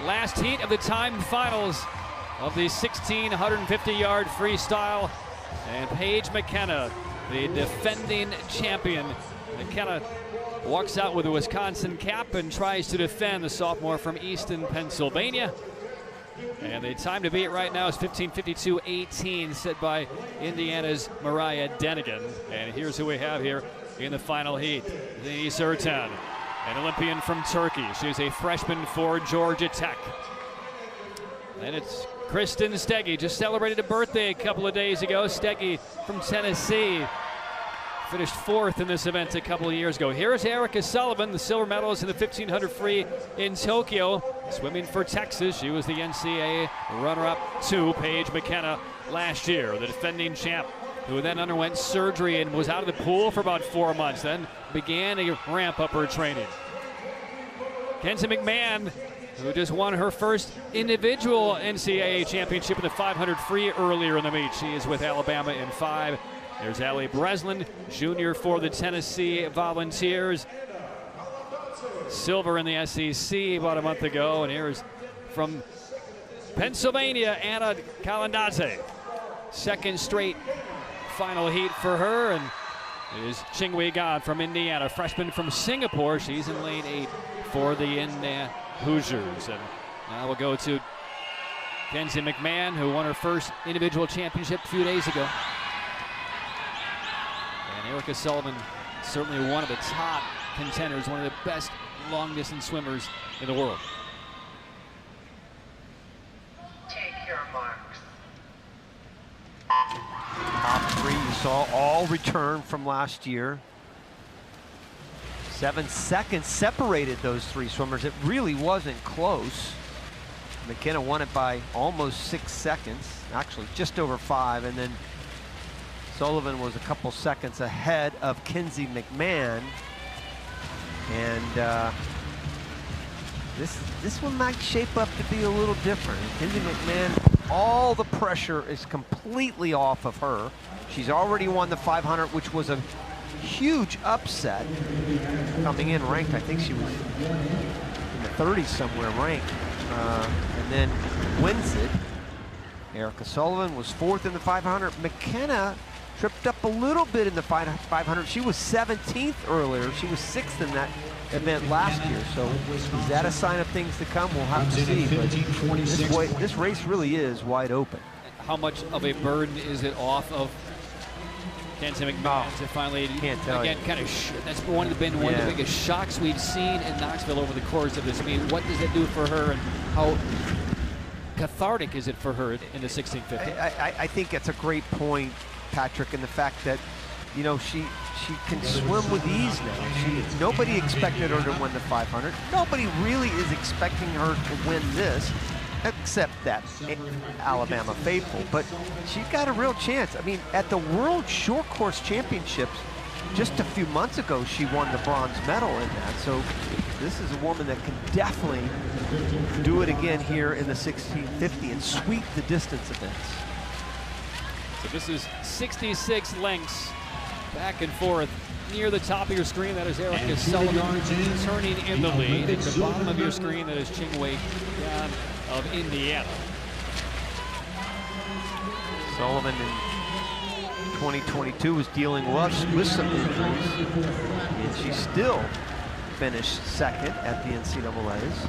last heat of the time finals of the 1,650-yard freestyle. And Paige McKenna, the defending champion. McKenna walks out with a Wisconsin cap and tries to defend, the sophomore from Easton, Pennsylvania. And the time to beat right now is 15:52.18, set by Indiana's Mariah Denigan. And here's who we have here in the final heat. Denise Ertan, an Olympian from Turkey. She's a freshman for Georgia Tech. And it's Kristen Steggy, just celebrated a birthday a couple of days ago. Steggy from Tennessee finished fourth in this event a couple of years ago. Here's Erica Sullivan, the silver medalist in the 1500 free in Tokyo, swimming for Texas. She was the NCAA runner-up to Paige McKenna last year, the defending champ, who then underwent surgery and was out of the pool for about 4 months, then began to ramp up her training. Kenzie McMahon, who just won her first individual NCAA championship in the 500 free earlier in the meet. She is with Alabama in 5. There's Allie Breslin, junior for the Tennessee Volunteers. Silver in the SEC about a month ago. And here's from Pennsylvania, Anna Kalandadze. Second straight final heat for her. And it is Ching Hwee Gan from Indiana, freshman from Singapore. She's in lane 8 for the Indiana Hoosiers. And now we'll go to Kenzie McMahon, who won her first individual championship a few days ago. And Erica Sullivan, certainly one of the top contenders, one of the best long-distance swimmers in the world. Take your marks. Top 3 you saw all return from last year. 7 seconds separated those 3 swimmers. It really wasn't close. McKenna won it by almost 6 seconds, actually just over 5, and then Sullivan was a couple seconds ahead of Kenzie McMahon. And this one might shape up to be a little different. Kenzie McMahon, all the pressure is completely off of her. She's already won the 500, which was a huge upset. Coming in ranked, I think she was in the 30s somewhere ranked, and then wins it. Erica Sullivan was 4th in the 500. McKenna tripped up a little bit in the 500. She was 17th earlier. She was 6th in that event last year. So is that a sign of things to come? We'll have to see. But this race really is wide open. How much of a burden is it off of Kenzie McMahon to finally, can't tell again, you. kind of that's been one of the biggest shocks we've seen in Knoxville over the course of this meet. What does it do for her, and how cathartic is it for her in the 1650? I think it's a great point, Patrick, and the fact that, you know, she can swim with ease now. Nobody expected her to win the 500. Nobody really is expecting her to win this, except that Alabama faithful. But she's got a real chance. I mean, at the World Short Course Championships just a few months ago, she won the bronze medal in that. So this is a woman that can definitely do it again here in the 1650 and sweep the distance events. So this is 66 lengths back and forth. Near the top of your screen, that is Erica Sullivan turning in the lead. At the bottom of your screen, that is Ching Hwee Gan of Indiana. Sullivan in 2022 was dealing with some injuries, and she still finished 2nd at the NCAAs.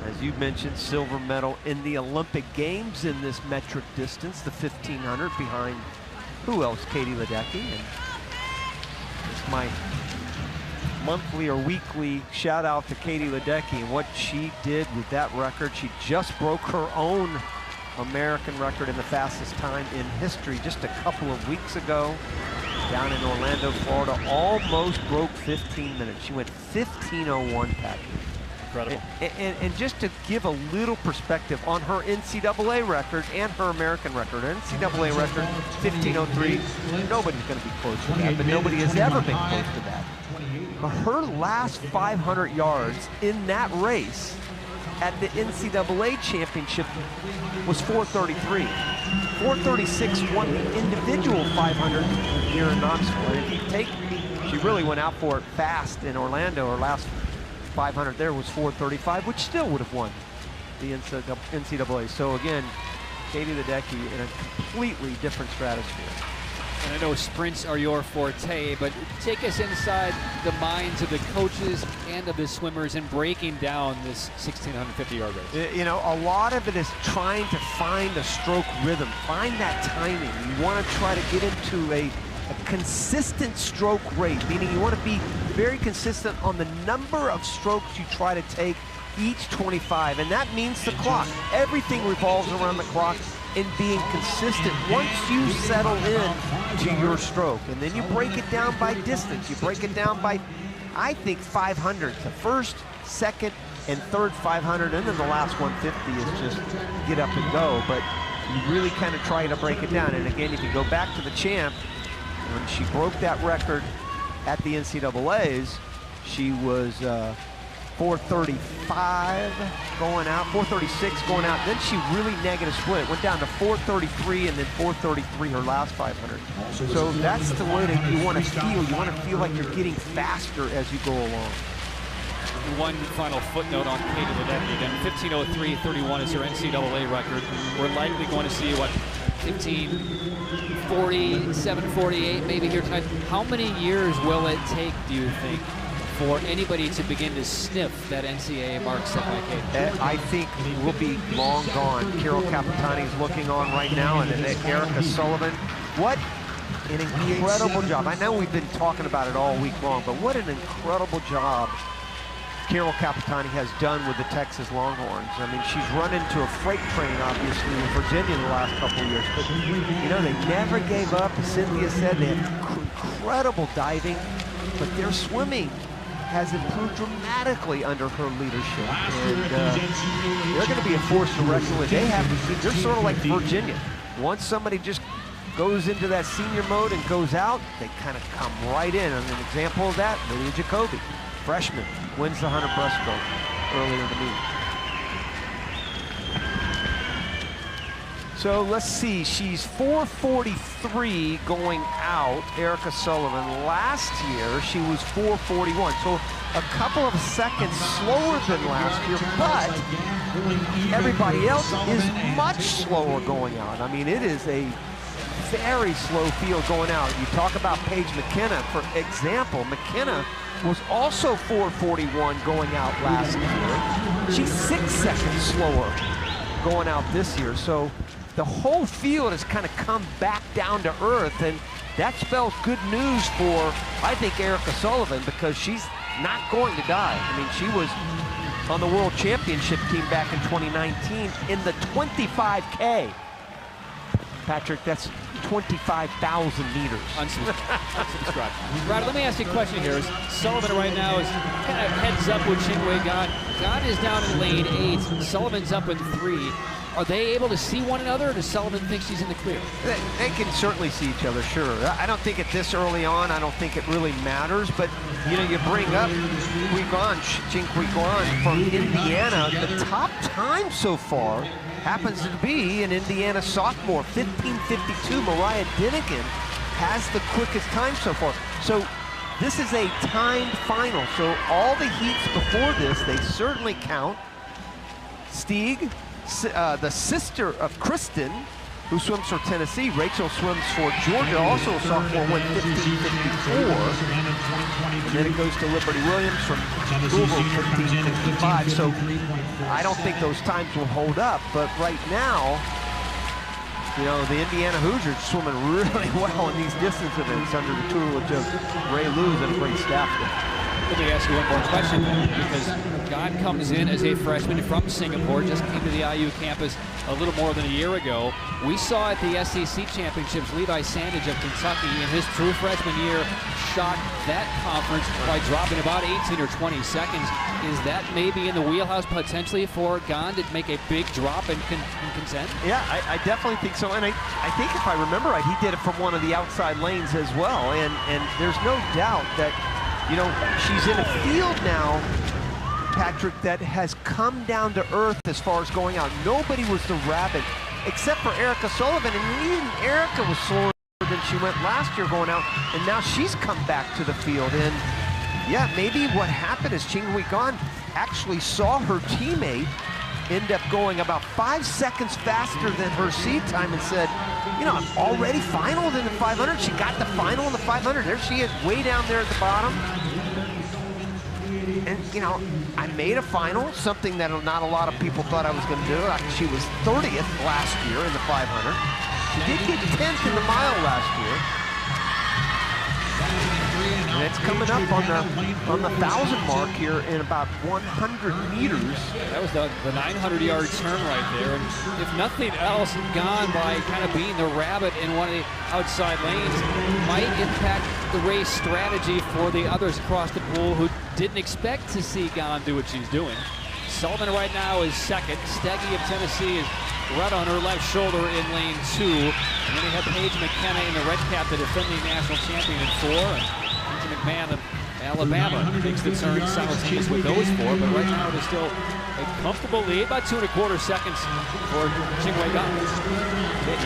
As you mentioned, silver medal in the Olympic Games in this metric distance, the 1500, behind who else? Katie Ledecky. And it's my monthly or weekly shout out to Katie Ledecky and what she did with that record. She just broke her own American record in the fastest time in history just a couple of weeks ago down in Orlando, Florida. Almost broke 15 minutes. She went 15:01, Patrick. Incredible. And just to give a little perspective on her NCAA record and her American record. Her NCAA record, 15:03. Nobody's going to be close to that, but nobody has ever been close to that. But her last 500 yards in that race at the NCAA championship was 4:33. 4:36 won the individual 500 here in Knoxville. And if you take, she really went out for it fast in Orlando her last 500 there was 4:35, which still would have won the NCAA. So again, Katie Ledecky in a completely different stratosphere. And I know sprints are your forte, but take us inside the minds of the coaches and of the swimmers in breaking down this 1,650-yard race. You know, a lot of it is trying to find a stroke rhythm, find that timing. You want to try to get into a consistent stroke rate, meaning you want to be very consistent on the number of strokes you try to take each 25, and that means the clock. Everything revolves around the clock and being consistent once you settle in to your stroke. And then you break it down by distance. You break it down by, I think, 500. The first, second, and third 500, and then the last 150 is just get up and go. But you really kind of try to break it down. And again, if you go back to the champ, when she broke that record at the NCAAs, she was 4:35 going out, 4:36 going out. Then she really negative split. Went down to 4:33 and then 4:33 her last 500. So that's the way that you want to feel. You want to feel like you're getting faster as you go along. One final footnote on Katie Ledecky. Then 15:03.31 is her NCAA record. We're likely going to see, what, 15:40, 7:48 maybe here tonight. How many years will it take, do you think, for anybody to begin to sniff that NCAA mark set by Katie? I think we'll be long gone. Carol Capitani is looking on right now, and Erica Sullivan. What an incredible job. I know we've been talking about it all week long, but what an incredible job Carol Capitani has done with the Texas Longhorns. I mean, she's run into a freight train, obviously, in Virginia in the last couple of years, but, you know, they never gave up. As Cynthia said, they have incredible diving, but their swimming has improved dramatically under her leadership. And they're going to be a force to reckon with. They're sort of like Virginia. Once somebody just goes into that senior mode and goes out, they kind of come right in. And an example of that, Lydia Jacoby, freshman, wins the 100 breaststroke earlier in the meet. So let's see, she's 4:43 going out, Erica Sullivan. Last year, she was 4:41, so a couple of seconds slower than last year, but everybody else is much slower going out. I mean, it is a very slow field going out. You talk about Paige McKenna, for example. McKenna was also 4:41 going out last year. She's 6 seconds slower going out this year. So the whole field has kind of come back down to earth, and that spells good news for, I think, Erica Sullivan, because she's not going to die. I mean, she was on the World Championship team back in 2019 in the 25K. Patrick, that's 25,000 meters. Unsubscribed. Right, let me ask you a question here. Sullivan right now is kind of heads up with Ching Hwee. Gan is down in lane 8. Sullivan's up in 3. Are they able to see one another, or does Sullivan think she's in the clear? They can certainly see each other, sure. I don't think at this early on, I don't think it really matters, but, you know, you bring up Ching Hwee from Indiana. The top time so far happens to be an Indiana sophomore, 15:52. Mariah Dinnigan has the quickest time so far. So this is a timed final. So all the heats before this, they certainly count. Stieg, the sister of Kristen, who swims for Tennessee. Rachel swims for Georgia, also a sophomore, went 15:54. And then it goes to Liberty Williams from Louisville, 15:55. So I don't think those times will hold up, but right now, you know, the Indiana Hoosiers swimming really well in these distance events under the tutelage of Ray Luz and a great staff there. Let me ask you one more question, because Gan comes in as a freshman from Singapore, just came to the IU campus a little more than a year ago. We saw at the SEC Championships, Levi Sandage of Kentucky in his true freshman year shocked that conference by dropping about 18 or 20 seconds. Is that maybe in the wheelhouse potentially for Gan to make a big drop and contend? Yeah, I definitely think so. And I think if I remember right, he did it from one of the outside lanes as well. And there's no doubt that, you know, she's in a field now, Patrick, that has come down to earth as far as going out. Nobody was the rabbit except for Erica Sullivan, and even Erica was slower than she went last year going out, and now she's come back to the field. And Yeah, maybe what happened is Ching Hwee Gan actually saw her teammate end up going about 5 seconds faster than her seed time and said, you know, I'm already finaled in the 500. She got the final in the 500. There she is, way down there at the bottom. And, you know, I made a final, something that not a lot of people thought I was going to do. She was 30th last year in the 500. She did get 10th in the mile last year. And it's coming up on the 1,000 mark here in about 100 meters. That was the 900-yard turn right there. And if nothing else, gone by kind of being the rabbit in one of the outside lanes might impact the race strategy for the others across the pool who didn't expect to see Gan do what she's doing. Sullivan right now is second. Steggy of Tennessee is right on her left shoulder in lane 2. And then we have Paige McKenna in the red cap, the defending national champion in 4. And McMahon of Alabama takes the turn southeast with those 4, but right now it is still a comfortable lead, about 2 1/4 seconds for Ching Hwee Gan.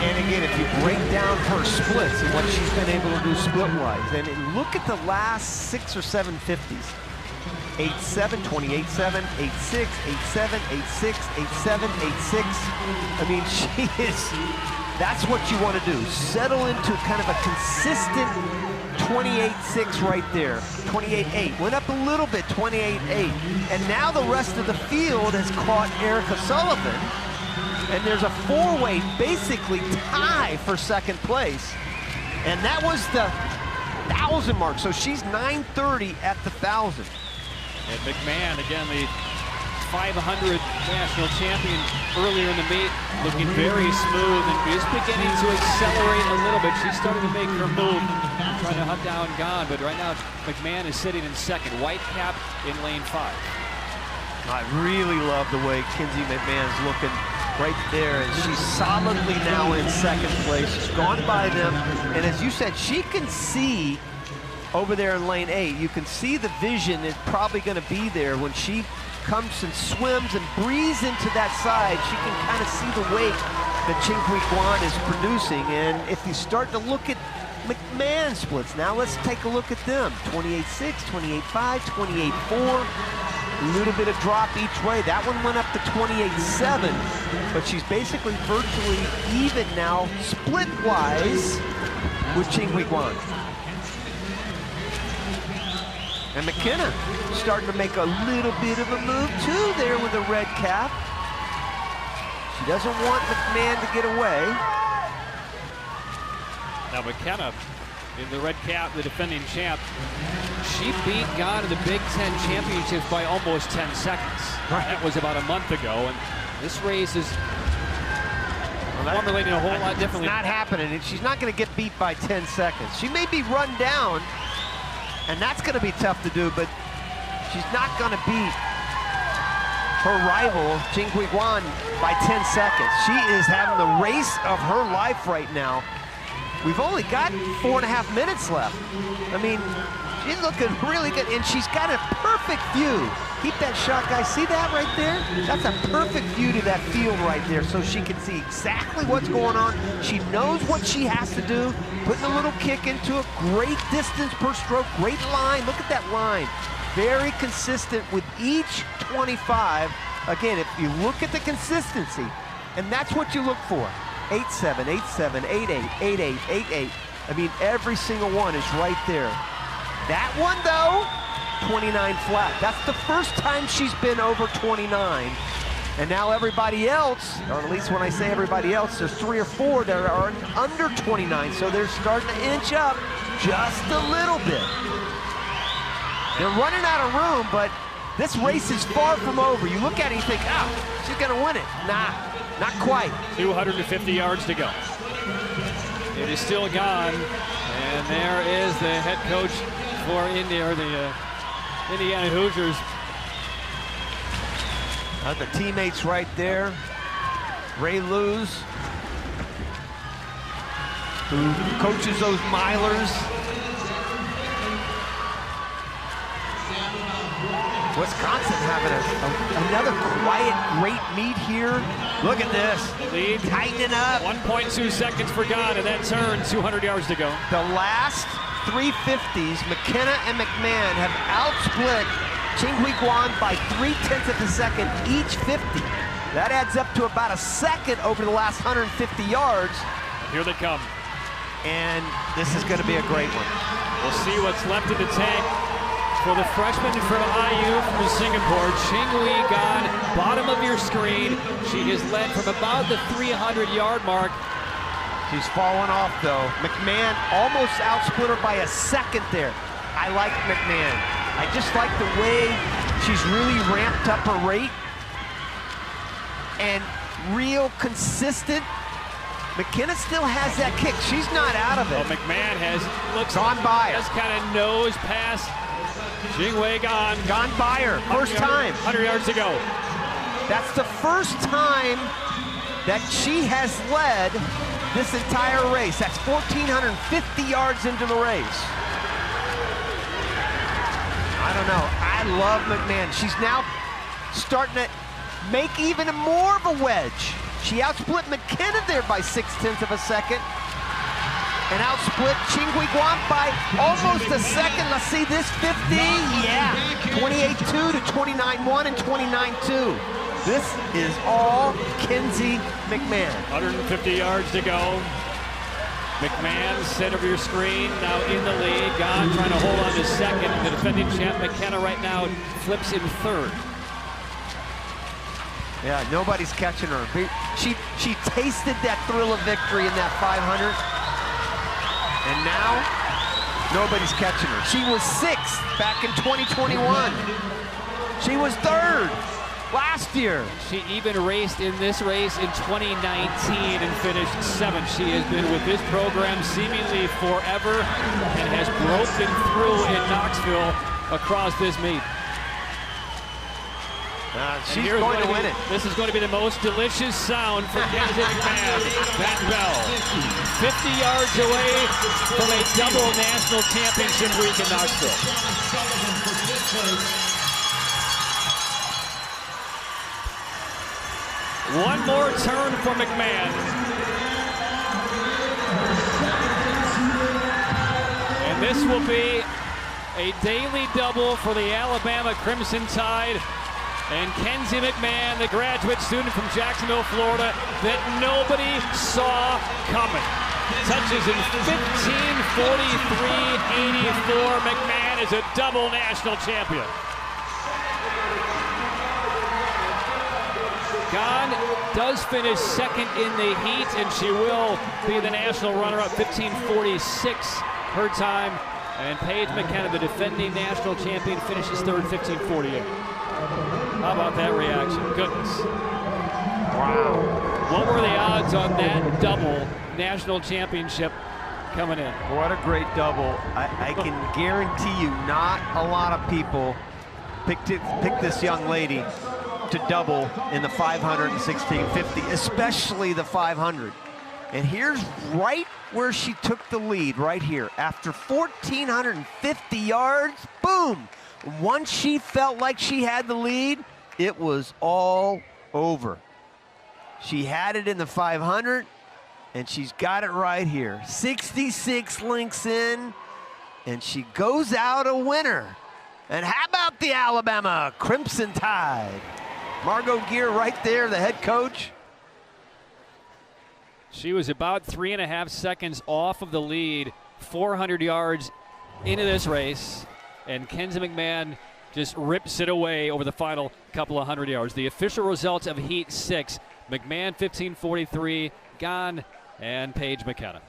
And again, if you break down her splits and what she's been able to do split-wise, and look at the last 6 or 7 50s. 8-7, 28-7, 8-6, 8-7, 8-6, 8-7, 8-6. I mean, she is, that's what you want to do. Settle into kind of a consistent 28-6 right there, 28-8. Went up a little bit, 28-8. And now the rest of the field has caught Erica Sullivan. And there's a 4-way basically tie for second place. And that was the 1,000 mark. So she's 9:30 at the 1,000. And McMahon, again, the 500 national champion earlier in the meet, looking very smooth and just beginning to accelerate a little bit. She's starting to make her move, trying to hunt down Gan, but right now McMahon is sitting in second. White cap in lane 5. I really love the way Kinsey McMahon's looking right there, and she's solidly now in second place. She's gone by them, and as you said, she can see over there in lane 8. You can see the vision is probably going to be there when she comes and swims and breathes into that side. She can kind of see the weight that Ching Hwee Gan is producing. And if you start to look at McMahon splits, now let's take a look at them. 28-6, 28-5, 28-4. A little bit of drop each way. That one went up to 28-7, but she's basically virtually even now, split-wise, with Ching Hwee Gan. And McKenna starting to make a little bit of a move too there with the red cap. She doesn't want McMahon to get away. Now McKenna in the red cap, the defending champ, she beat Gan in the Big Ten championships by almost 10 seconds. Right. That was about a month ago, and this race is formulating a whole lot differently. It's not happening. She's not going to get beat by 10 seconds. She may be run down, and that's going to be tough to do, but she's not going to beat her rival, Ching Hwee Gan, by 10 seconds. She is having the race of her life right now. We've only got 4.5 minutes left. I mean, she's looking really good, and she's got a perfect view. Keep that shot, guys. See that right there? That's a perfect view to that field right there, so she can see exactly what's going on. She knows what she has to do, putting a little kick into it. Great distance per stroke, great line. Look at that line. Very consistent with each 25. Again, if you look at the consistency, and that's what you look for. 8-7, 8-7, 8-8, 8-8, 8-8. I mean, every single one is right there. That one, though, 29 flat. That's the first time she's been over 29. And now everybody else, or at least when I say everybody else, there's 3 or 4 that are under 29. So they're starting to inch up just a little bit. They're running out of room, but this race is far from over. You look at it and you think, oh, she's going to win it. Nah, not quite. 250 yards to go. It is still Gan, and there is the head coach for India, or the Indiana Hoosiers. The teammates right there. Ray Lewis, who coaches those milers. Wisconsin having another quiet, great meet here. Look at this. Lead tightening up. 1.2 seconds for Gan, and that turn, 200 yards to go. The last 350s, McKenna and McMahon have outsplit Ching Hwee by 0.3 of a second each 50. That adds up to about a second over the last 150 yards. Here they come. And this is going to be a great one. We'll see what's left in the tank for the freshman from IU from Singapore, Ching Hwee Gan, bottom of your screen. She has led from about the 300-yard mark. She's fallen off, though. McMahon almost outsplit her by a second there. I like McMahon. I just like the way she's really ramped up her rate and real consistent. McKenna still has that kick. She's not out of it. Well, McMahon has gone by her. Just kind of nose past Ching Hwee Gan. Gone by her. First time. 100 yards to go. That's the first time that she has led this entire race. That's 1,450 yards into the race. I don't know. I love McMahon. She's now starting to make even more of a wedge. She outsplit McKenna there by 0.6 of a second and outsplit Ching Hwee by almost a second. Let's see this 50. Yeah, 28.2 to 29.1 and 29.2. This is all Kenzie McMahon. 150 yards to go. McMahon, center of your screen, now in the lead. Gan trying to hold on to second. The defending champ McKenna right now flips in third. Yeah, nobody's catching her. She tasted that thrill of victory in that 500, and now nobody's catching her. She was 6th back in 2021. She was 3rd last year. She even raced in this race in 2019 and finished 7th. She has been with this program seemingly forever and has broken through in Knoxville across this meet. She's going to win it. This is going to be the most delicious sound for Kenzie McMahon. That bell. 50 yards away from a double national championship week in Knoxville. One more turn for McMahon. And this will be a daily double for the Alabama Crimson Tide. And Kenzie McMahon, the graduate student from Jacksonville, Florida, that nobody saw coming. Touches in 15:43.84. McMahon is a double national champion. Gan does finish 2nd in the heat, and she will be the national runner-up, 15:46 her time. And Paige McKenna, the defending national champion, finishes 3rd, 15:48. How about that reaction? Goodness. Wow. What were the odds on that double national championship coming in? What a great double. I can guarantee you not a lot of people picked this young lady to double in the 500 and 1650, especially the 500. And here's right where she took the lead, right here. After 1,450 yards, boom. Once she felt like she had the lead, it was all over. She had it in the 500, and she's got it right here. 66 links in, and she goes out a winner. And how about the Alabama Crimson Tide? Margot Gear right there, the head coach. She was about 3.5 seconds off of the lead, 400 yards into this race. And Kenzie McMahon just rips it away over the final couple of 100 yards. The official results of Heat 6, McMahon 15:43, Gan and Paige McKenna.